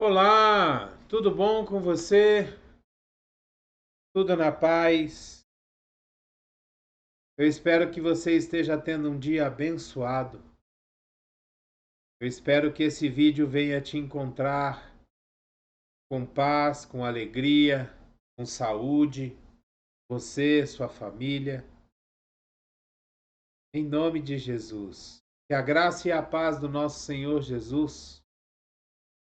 Olá, tudo bom com você? Tudo na paz? Eu espero que você esteja tendo um dia abençoado. Eu espero que esse vídeo venha te encontrar com paz, com alegria, com saúde, você, sua família, em nome de Jesus. Que a graça e a paz do nosso Senhor Jesus,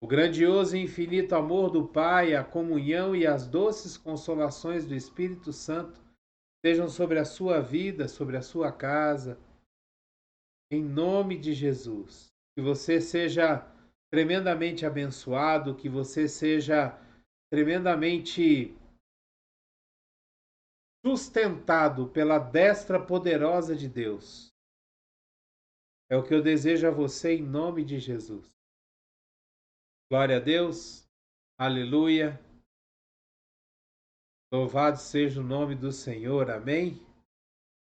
o grandioso e infinito amor do Pai, a comunhão e as doces consolações do Espírito Santo sejam sobre a sua vida, sobre a sua casa, em nome de Jesus. Que você seja tremendamente abençoado, que você seja tremendamente sustentado pela destra poderosa de Deus. É o que eu desejo a você em nome de Jesus. Glória a Deus. Aleluia. Louvado seja o nome do Senhor. Amém.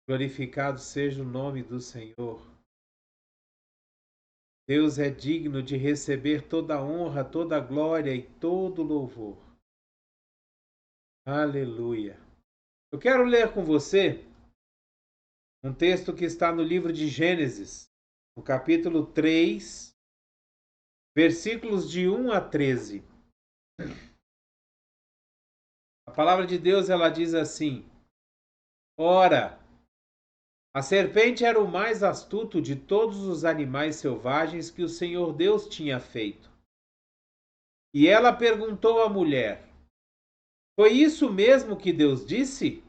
Glorificado seja o nome do Senhor. Deus é digno de receber toda a honra, toda a glória e todo o louvor. Aleluia. Eu quero ler com você um texto que está no livro de Gênesis, no capítulo 3, versículos de 1 a 13. A palavra de Deus ela diz assim: Ora, a serpente era o mais astuto de todos os animais selvagens que o Senhor Deus tinha feito. E ela perguntou à mulher: Foi isso mesmo que Deus disse?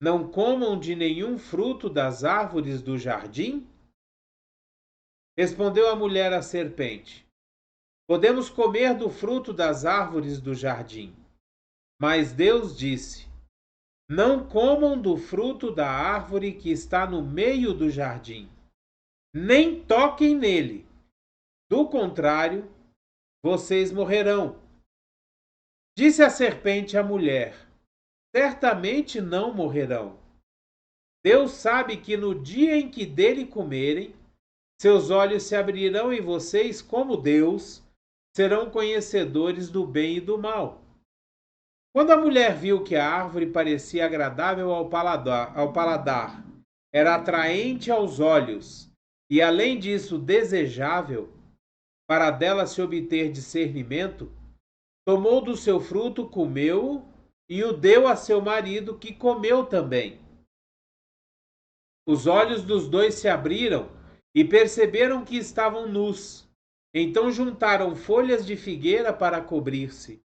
Não comam de nenhum fruto das árvores do jardim? Respondeu a mulher à serpente: Podemos comer do fruto das árvores do jardim. Mas Deus disse: Não comam do fruto da árvore que está no meio do jardim, nem toquem nele. Do contrário, vocês morrerão. Disse a serpente à mulher: Certamente não morrerão. Deus sabe que no dia em que dele comerem, seus olhos se abrirão e vocês, como Deus, serão conhecedores do bem e do mal. Quando a mulher viu que a árvore parecia agradável ao paladar, era atraente aos olhos e, além disso, desejável, para dela se obter discernimento, tomou do seu fruto, comeu-o e o deu a seu marido, que comeu também. Os olhos dos dois se abriram e perceberam que estavam nus. Então juntaram folhas de figueira para cobrir-se.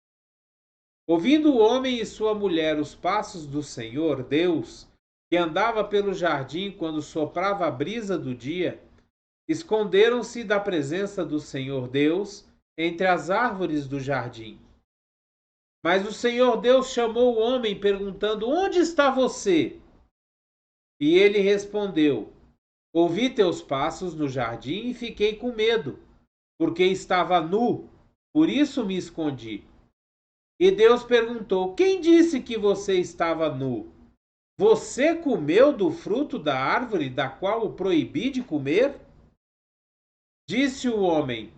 Ouvindo o homem e sua mulher os passos do Senhor Deus, que andava pelo jardim quando soprava a brisa do dia, esconderam-se da presença do Senhor Deus entre as árvores do jardim. Mas o Senhor Deus chamou o homem, perguntando: Onde está você? E ele respondeu: Ouvi teus passos no jardim e fiquei com medo, porque estava nu, por isso me escondi. E Deus perguntou: Quem disse que você estava nu? Você comeu do fruto da árvore da qual o proibi de comer? Disse o homem: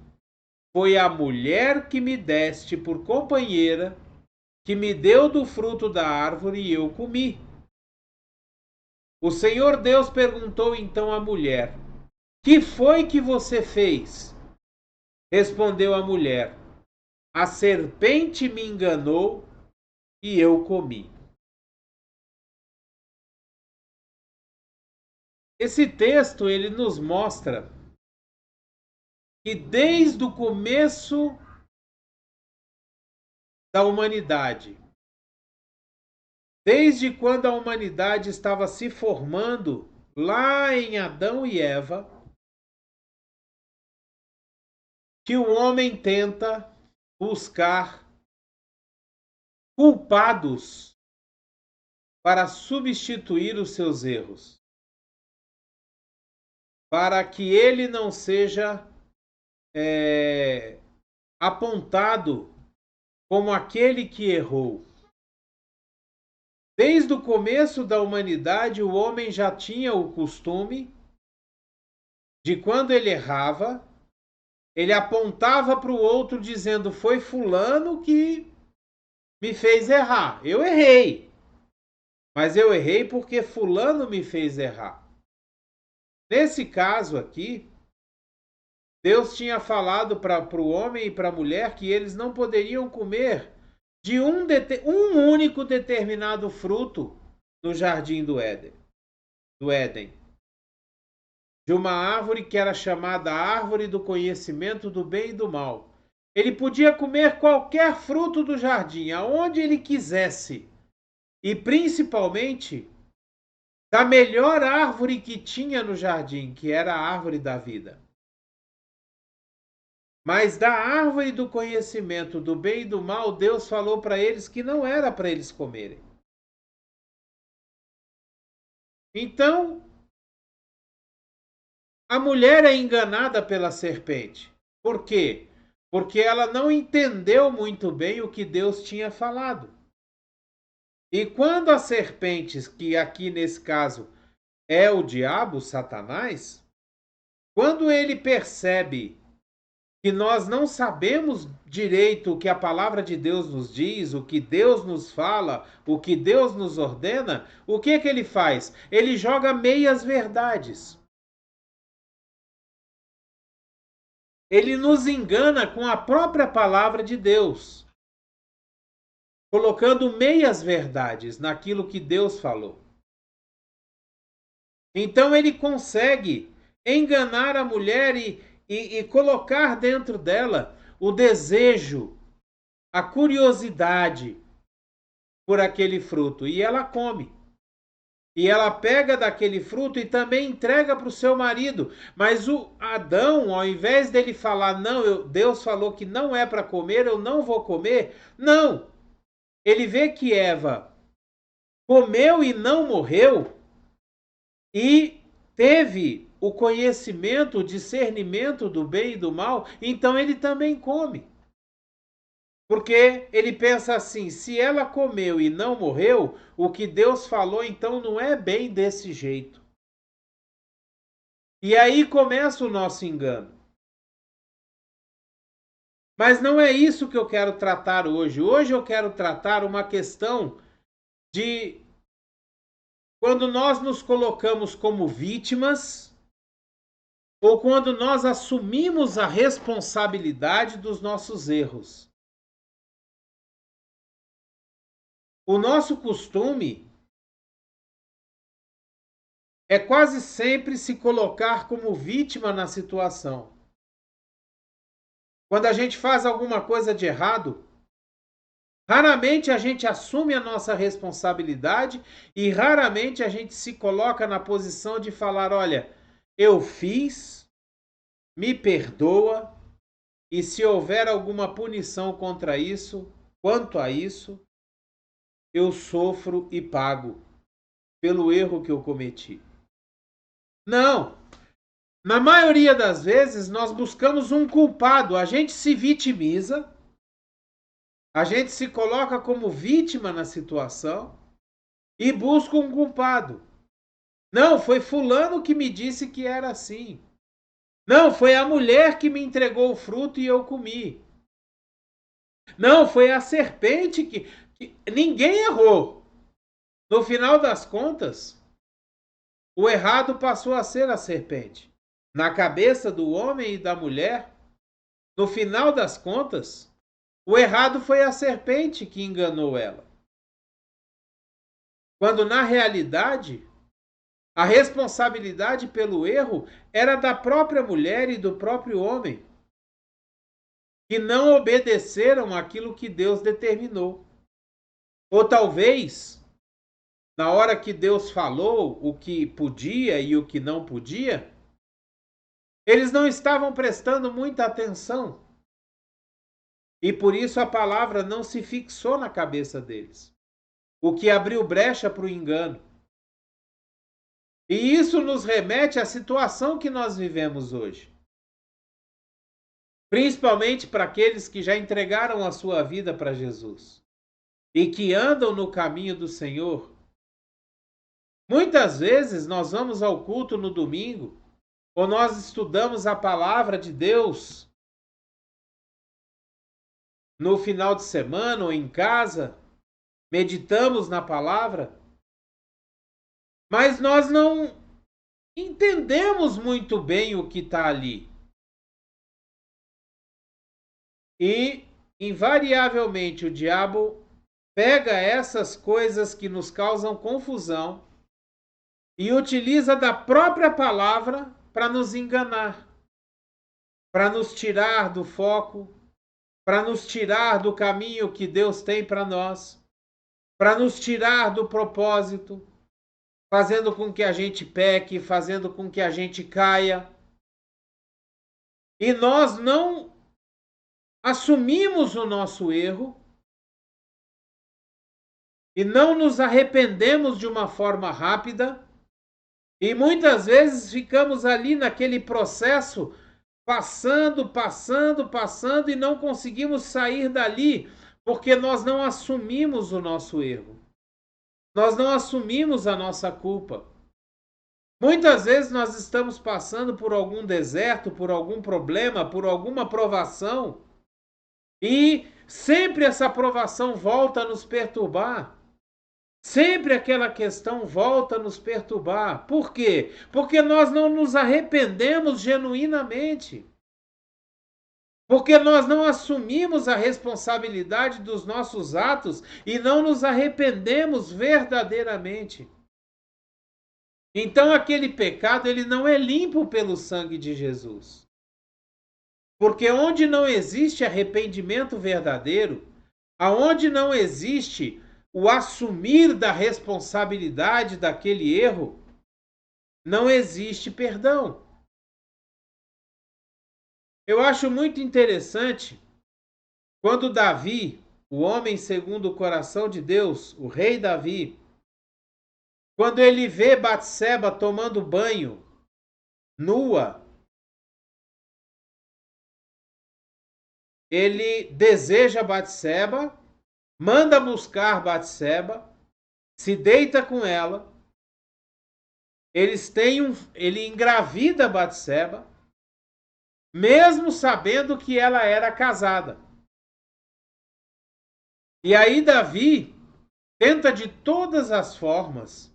Foi a mulher que me deste por companheira, que me deu do fruto da árvore e eu comi. O Senhor Deus perguntou então à mulher: Que foi que você fez? Respondeu a mulher: A serpente me enganou e eu comi. Esse texto ele nos mostra que desde o começo da humanidade, desde quando a humanidade estava se formando lá em Adão e Eva, que o homem tenta buscar culpados para substituir os seus erros, para que ele não seja apontado como aquele que errou. Desde o começo da humanidade, o homem já tinha o costume de, quando ele errava, ele apontava para o outro dizendo: foi fulano que me fez errar. Eu errei, mas eu errei porque fulano me fez errar. Nesse caso aqui, Deus tinha falado para o homem e para a mulher que eles não poderiam comer de um único determinado fruto no jardim do Éden, de uma árvore que era chamada árvore do conhecimento do bem e do mal. Ele podia comer qualquer fruto do jardim, aonde ele quisesse, e principalmente da melhor árvore que tinha no jardim, que era a árvore da vida. Mas da árvore do conhecimento do bem e do mal, Deus falou para eles que não era para eles comerem. Então, a mulher é enganada pela serpente. Por quê? Porque ela não entendeu muito bem o que Deus tinha falado. E quando a serpente, que aqui nesse caso é o diabo, Satanás, quando ele percebe que nós não sabemos direito o que a palavra de Deus nos diz, o que Deus nos fala, o que Deus nos ordena, o que que ele faz? Ele joga meias verdades. Ele nos engana com a própria palavra de Deus, colocando meias verdades naquilo que Deus falou. Então ele consegue enganar a mulher e colocar dentro dela o desejo, a curiosidade por aquele fruto. E ela come. E ela pega daquele fruto e também entrega para o seu marido. Mas o Adão, ao invés dele falar, não, Deus falou que não é para comer, eu não vou comer. Não! Ele vê que Eva comeu e não morreu e teve o conhecimento, o discernimento do bem e do mal, então ele também come. Porque ele pensa assim, se ela comeu e não morreu, o que Deus falou então não é bem desse jeito. E aí começa o nosso engano. Mas não é isso que eu quero tratar hoje. Hoje eu quero tratar uma questão de quando nós nos colocamos como vítimas ou quando nós assumimos a responsabilidade dos nossos erros. O nosso costume é quase sempre se colocar como vítima na situação. Quando a gente faz alguma coisa de errado, raramente a gente assume a nossa responsabilidade e raramente a gente se coloca na posição de falar, olha, eu fiz, me perdoa, e se houver alguma punição contra isso, quanto a isso, eu sofro e pago pelo erro que eu cometi. Não! Na maioria das vezes, nós buscamos um culpado, a gente se vitimiza, a gente se coloca como vítima na situação e busca um culpado. Não, foi fulano que me disse que era assim. Não, foi a mulher que me entregou o fruto e eu comi. Não, foi a serpente que... Ninguém errou. No final das contas, o errado passou a ser a serpente. Na cabeça do homem e da mulher, no final das contas, o errado foi a serpente que enganou ela. Quando na realidade, a responsabilidade pelo erro era da própria mulher e do próprio homem, que não obedeceram aquilo que Deus determinou. Ou talvez, na hora que Deus falou o que podia e o que não podia, eles não estavam prestando muita atenção. E por isso a palavra não se fixou na cabeça deles, o que abriu brecha para o engano. E isso nos remete à situação que nós vivemos hoje. Principalmente para aqueles que já entregaram a sua vida para Jesus e que andam no caminho do Senhor. Muitas vezes nós vamos ao culto no domingo, ou nós estudamos a palavra de Deus no final de semana ou em casa, meditamos na palavra, mas nós não entendemos muito bem o que está ali. E, invariavelmente, o diabo pega essas coisas que nos causam confusão e utiliza da própria palavra para nos enganar, para nos tirar do foco, para nos tirar do caminho que Deus tem para nós, para nos tirar do propósito, fazendo com que a gente peque, fazendo com que a gente caia. E nós não assumimos o nosso erro e não nos arrependemos de uma forma rápida, e muitas vezes ficamos ali naquele processo, passando e não conseguimos sair dali, porque nós não assumimos o nosso erro. Nós não assumimos a nossa culpa. Muitas vezes nós estamos passando por algum deserto, por algum problema, por alguma provação, e sempre essa provação volta a nos perturbar. Sempre aquela questão volta a nos perturbar. Por quê? Porque nós não nos arrependemos genuinamente. Porque nós não assumimos a responsabilidade dos nossos atos e não nos arrependemos verdadeiramente. Então aquele pecado, ele não é limpo pelo sangue de Jesus. Porque onde não existe arrependimento verdadeiro, aonde não existe o assumir da responsabilidade daquele erro, não existe perdão. Eu acho muito interessante quando Davi, o homem segundo o coração de Deus, o rei Davi, quando ele vê Batseba tomando banho nua, ele deseja Batseba, manda buscar Batseba, se deita com ela, ele engravida Batseba, mesmo sabendo que ela era casada. E aí Davi tenta de todas as formas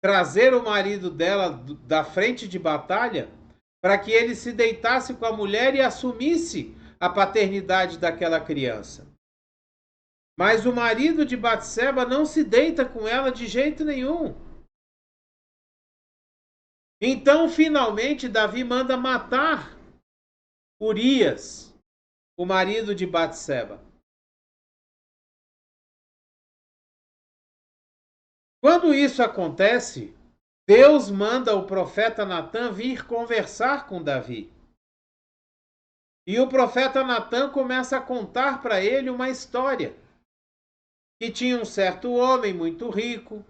trazer o marido dela da frente de batalha para que ele se deitasse com a mulher e assumisse a paternidade daquela criança. Mas o marido de Batseba não se deita com ela de jeito nenhum. Então, finalmente, Davi manda matar Urias, o marido de Batseba. Quando isso acontece, Deus manda o profeta Natã vir conversar com Davi. E o profeta Natã começa a contar para ele uma história. Que tinha um certo homem muito rico,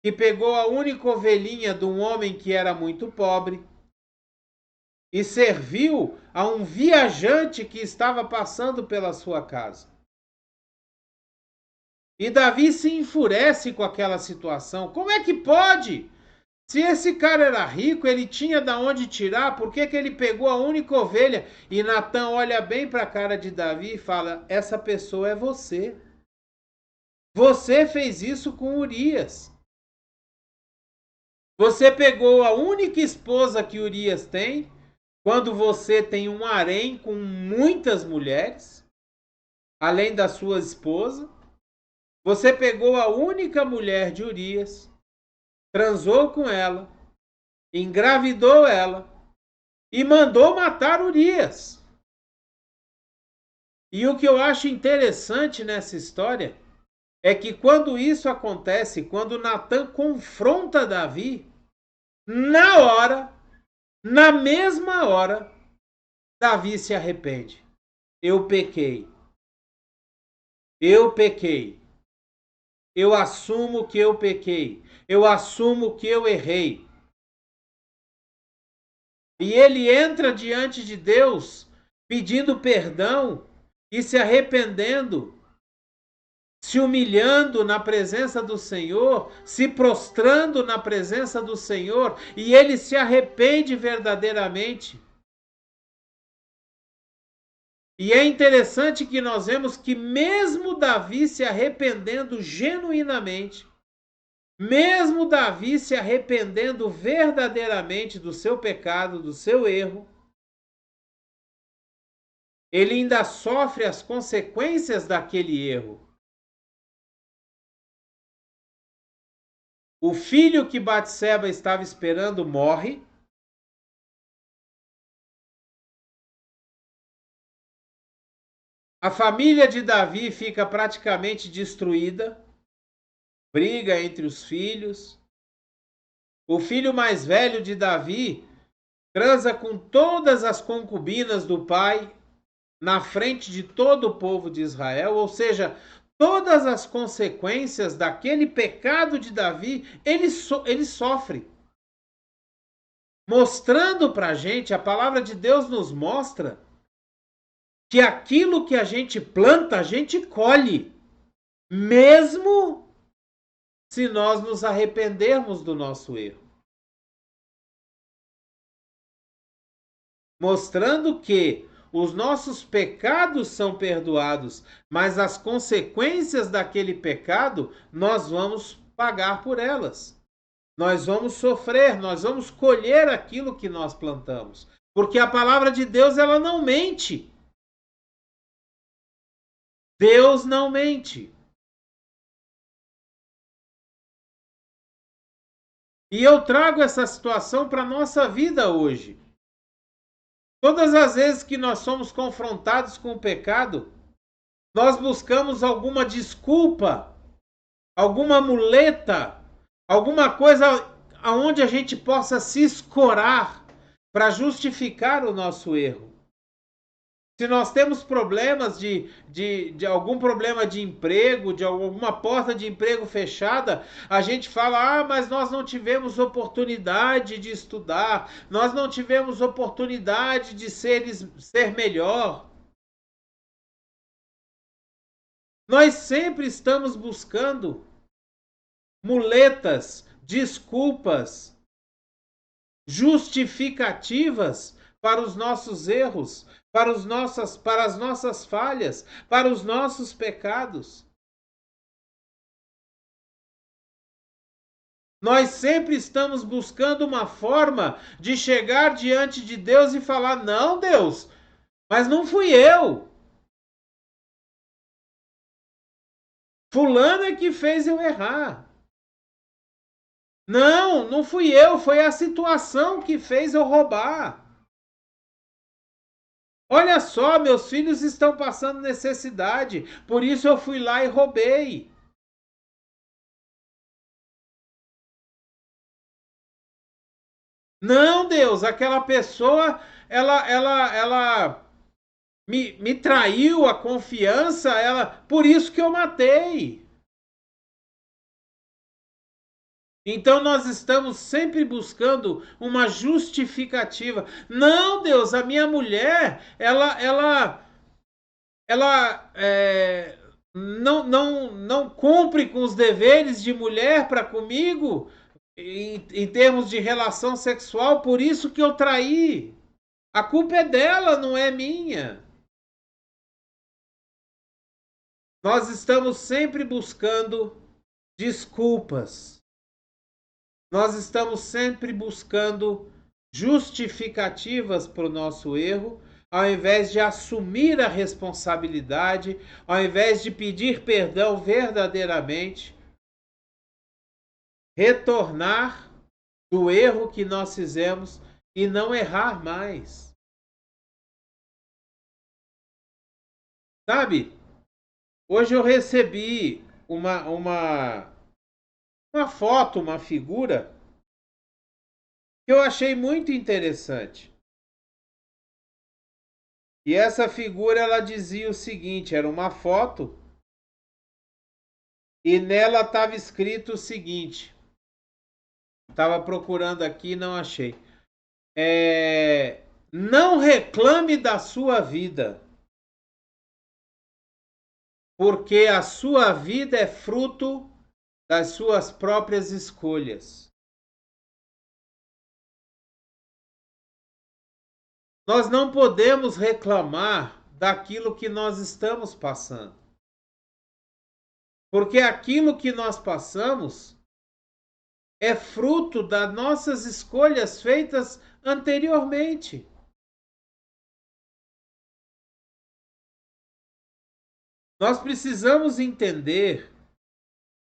que pegou a única ovelhinha de um homem que era muito pobre e serviu a um viajante que estava passando pela sua casa. E Davi se enfurece com aquela situação. Como é que pode? Se esse cara era rico, ele tinha de onde tirar, por que ele pegou a única ovelha? E Natã olha bem para a cara de Davi e fala, essa pessoa é você. Você fez isso com Urias. Você pegou a única esposa que Urias tem, quando você tem um harém com muitas mulheres, além da sua esposa. Você pegou a única mulher de Urias, transou com ela, engravidou ela e mandou matar Urias. E o que eu acho interessante nessa história é que quando isso acontece, quando Natã confronta Davi, na hora, na mesma hora, Davi se arrepende. Eu pequei. Eu pequei. Eu assumo que eu pequei. Eu assumo que eu errei. E ele entra diante de Deus pedindo perdão e se arrependendo, se humilhando na presença do Senhor, se prostrando na presença do Senhor, e ele se arrepende verdadeiramente. E é interessante que nós vemos que mesmo Davi se arrependendo genuinamente, mesmo Davi se arrependendo verdadeiramente do seu pecado, do seu erro, ele ainda sofre as consequências daquele erro. O filho que Batseba estava esperando morre. A família de Davi fica praticamente destruída. Briga entre os filhos. O filho mais velho de Davi transa com todas as concubinas do pai na frente de todo o povo de Israel, ou seja, todas as consequências daquele pecado de Davi, ele sofre. Mostrando para a gente, a palavra de Deus nos mostra que aquilo que a gente planta, a gente colhe, mesmo se nós nos arrependermos do nosso erro. Mostrando que os nossos pecados são perdoados, mas as consequências daquele pecado nós vamos pagar por elas. Nós vamos sofrer, nós vamos colher aquilo que nós plantamos. Porque a palavra de Deus, ela não mente. Deus não mente. E eu trago essa situação para a nossa vida hoje. Todas as vezes que nós somos confrontados com o pecado, nós buscamos alguma desculpa, alguma muleta, alguma coisa aonde a gente possa se escorar para justificar o nosso erro. Se nós temos problemas de algum problema de emprego, de alguma porta de emprego fechada, a gente fala, mas nós não tivemos oportunidade de estudar, nós não tivemos oportunidade de ser melhor. Nós sempre estamos buscando muletas, desculpas, justificativas para os nossos erros, para as nossas falhas, para os nossos pecados. Nós sempre estamos buscando uma forma de chegar diante de Deus e falar, não, Deus, mas não fui eu. Fulano é que fez eu errar. Não, não fui eu, foi a situação que fez eu roubar. Olha só, meus filhos estão passando necessidade, por isso eu fui lá e roubei. Não, Deus, aquela pessoa, ela me traiu a confiança, por isso que eu matei. Então nós estamos sempre buscando uma justificativa. Não, Deus, a minha mulher, não cumpre com os deveres de mulher para comigo em termos de relação sexual, por isso que eu traí. A culpa é dela, não é minha. Nós estamos sempre buscando desculpas. Nós estamos sempre buscando justificativas para o nosso erro, ao invés de assumir a responsabilidade, ao invés de pedir perdão verdadeiramente, retornar do erro que nós fizemos e não errar mais. Sabe? Hoje eu recebi uma foto, uma figura que eu achei muito interessante. E essa figura ela dizia o seguinte, era uma foto e nela estava escrito o seguinte. Estava procurando aqui e não achei. Não reclame da sua vida, porque a sua vida é fruto das suas próprias escolhas. Nós não podemos reclamar daquilo que nós estamos passando. Porque aquilo que nós passamos é fruto das nossas escolhas feitas anteriormente. Nós precisamos entender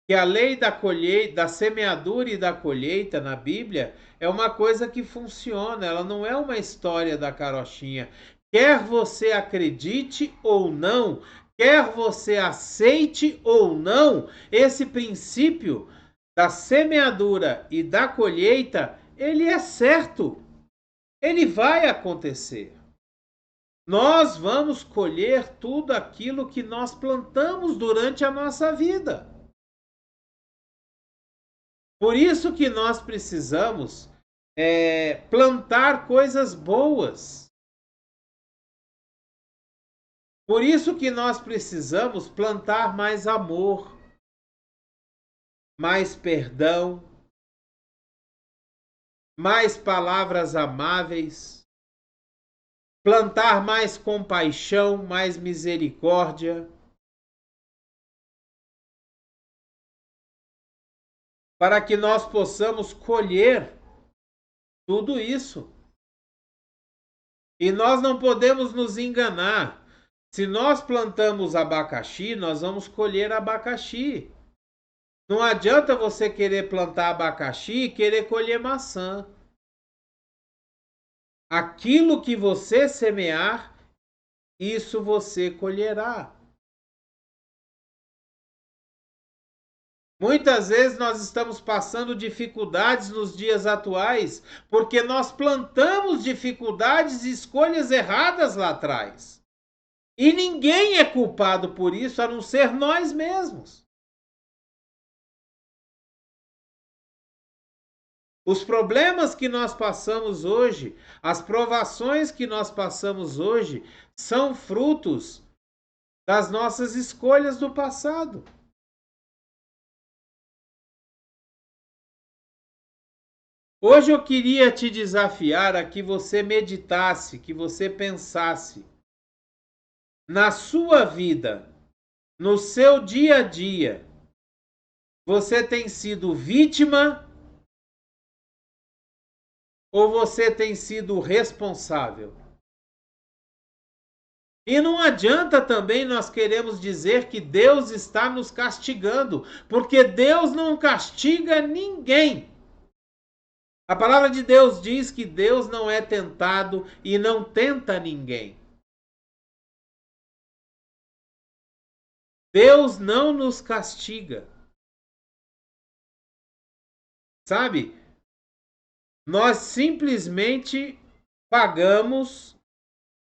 que a lei da colheita, da semeadura e da colheita na Bíblia é uma coisa que funciona, ela não é uma história da carochinha. Quer você acredite ou não, quer você aceite ou não, esse princípio da semeadura e da colheita, ele é certo. Ele vai acontecer. Nós vamos colher tudo aquilo que nós plantamos durante a nossa vida. Por isso que nós precisamos plantar coisas boas. Por isso que nós precisamos plantar mais amor, mais perdão, mais palavras amáveis, plantar mais compaixão, mais misericórdia, para que nós possamos colher tudo isso. E nós não podemos nos enganar. Se nós plantamos abacaxi, nós vamos colher abacaxi. Não adianta você querer plantar abacaxi e querer colher maçã. Aquilo que você semear, isso você colherá. Muitas vezes nós estamos passando dificuldades nos dias atuais porque nós plantamos dificuldades e escolhas erradas lá atrás. E ninguém é culpado por isso a não ser nós mesmos. Os problemas que nós passamos hoje, as provações que nós passamos hoje, são frutos das nossas escolhas do passado. Hoje eu queria te desafiar a que você meditasse, que você pensasse na sua vida, no seu dia a dia. Você tem sido vítima ou você tem sido responsável? E não adianta também nós queremos dizer que Deus está nos castigando, porque Deus não castiga ninguém. A palavra de Deus diz que Deus não é tentado e não tenta ninguém. Deus não nos castiga. Sabe? Nós simplesmente pagamos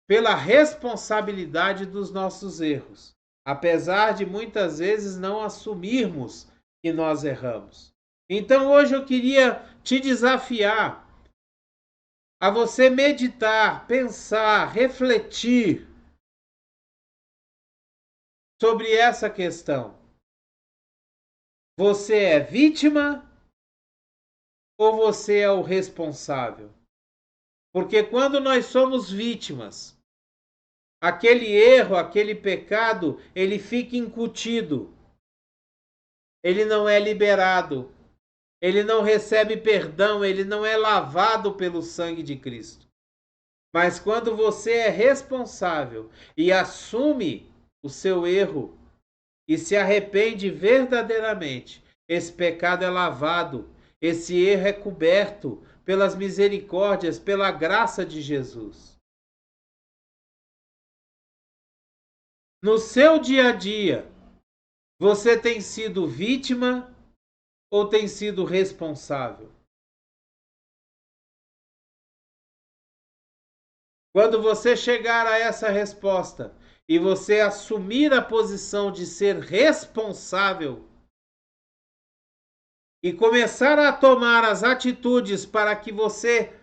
pela responsabilidade dos nossos erros, apesar de muitas vezes não assumirmos que nós erramos. Então hoje eu queria te desafiar a você meditar, pensar, refletir sobre essa questão. Você é vítima ou você é o responsável? Porque quando nós somos vítimas, aquele erro, aquele pecado, ele fica incutido. Ele não é liberado. Ele não recebe perdão, ele não é lavado pelo sangue de Cristo. Mas quando você é responsável e assume o seu erro e se arrepende verdadeiramente, esse pecado é lavado, esse erro é coberto pelas misericórdias, pela graça de Jesus. No seu dia a dia, você tem sido vítima ou tem sido responsável? Quando você chegar a essa resposta e você assumir a posição de ser responsável e começar a tomar as atitudes para que você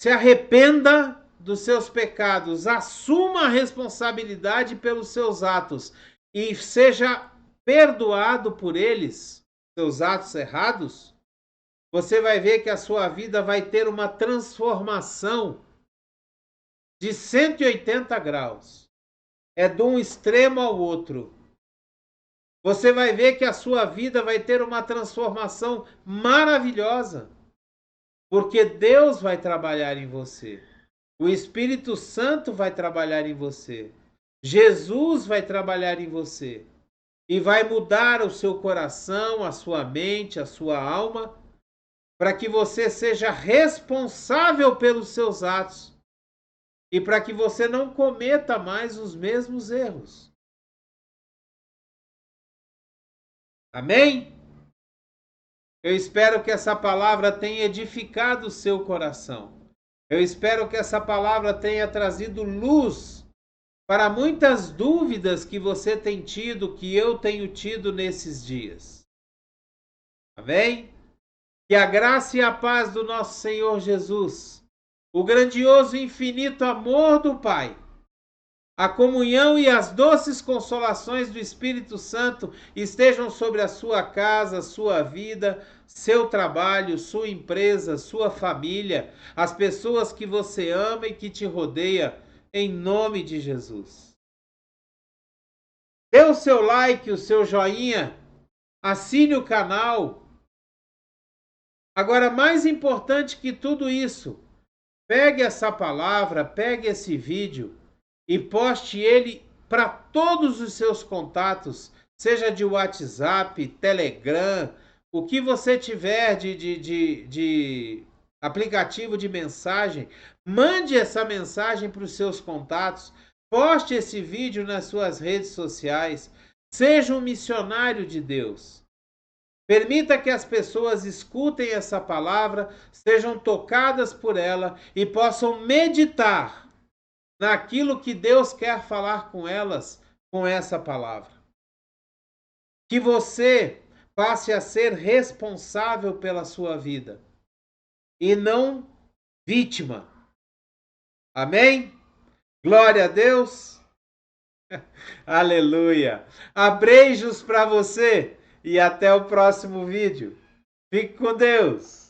se arrependa dos seus pecados, assuma a responsabilidade pelos seus atos e seja perdoado por eles, seus atos errados, você vai ver que a sua vida vai ter uma transformação de 180 graus. É de um extremo ao outro. Você vai ver que a sua vida vai ter uma transformação maravilhosa. Porque Deus vai trabalhar em você. O Espírito Santo vai trabalhar em você. Jesus vai trabalhar em você. E vai mudar o seu coração, a sua mente, a sua alma, para que você seja responsável pelos seus atos. E para que você não cometa mais os mesmos erros. Amém? Eu espero que essa palavra tenha edificado o seu coração. Eu espero que essa palavra tenha trazido luz para muitas dúvidas que você tem tido, que eu tenho tido nesses dias. Amém? Que a graça e a paz do nosso Senhor Jesus, o grandioso e infinito amor do Pai, a comunhão e as doces consolações do Espírito Santo estejam sobre a sua casa, sua vida, seu trabalho, sua empresa, sua família, as pessoas que você ama e que te rodeia, em nome de Jesus. Dê o seu like, o seu joinha, assine o canal. Agora, mais importante que tudo isso, pegue essa palavra, pegue esse vídeo e poste ele para todos os seus contatos, seja de WhatsApp, Telegram, o que você tiver de aplicativo de mensagem, mande essa mensagem para os seus contatos, poste esse vídeo nas suas redes sociais, seja um missionário de Deus. Permita que as pessoas escutem essa palavra, sejam tocadas por ela e possam meditar naquilo que Deus quer falar com elas com essa palavra. Que você passe a ser responsável pela sua vida e não vítima. Amém? Glória a Deus. Aleluia. Abreijos para você e até o próximo vídeo. Fique com Deus.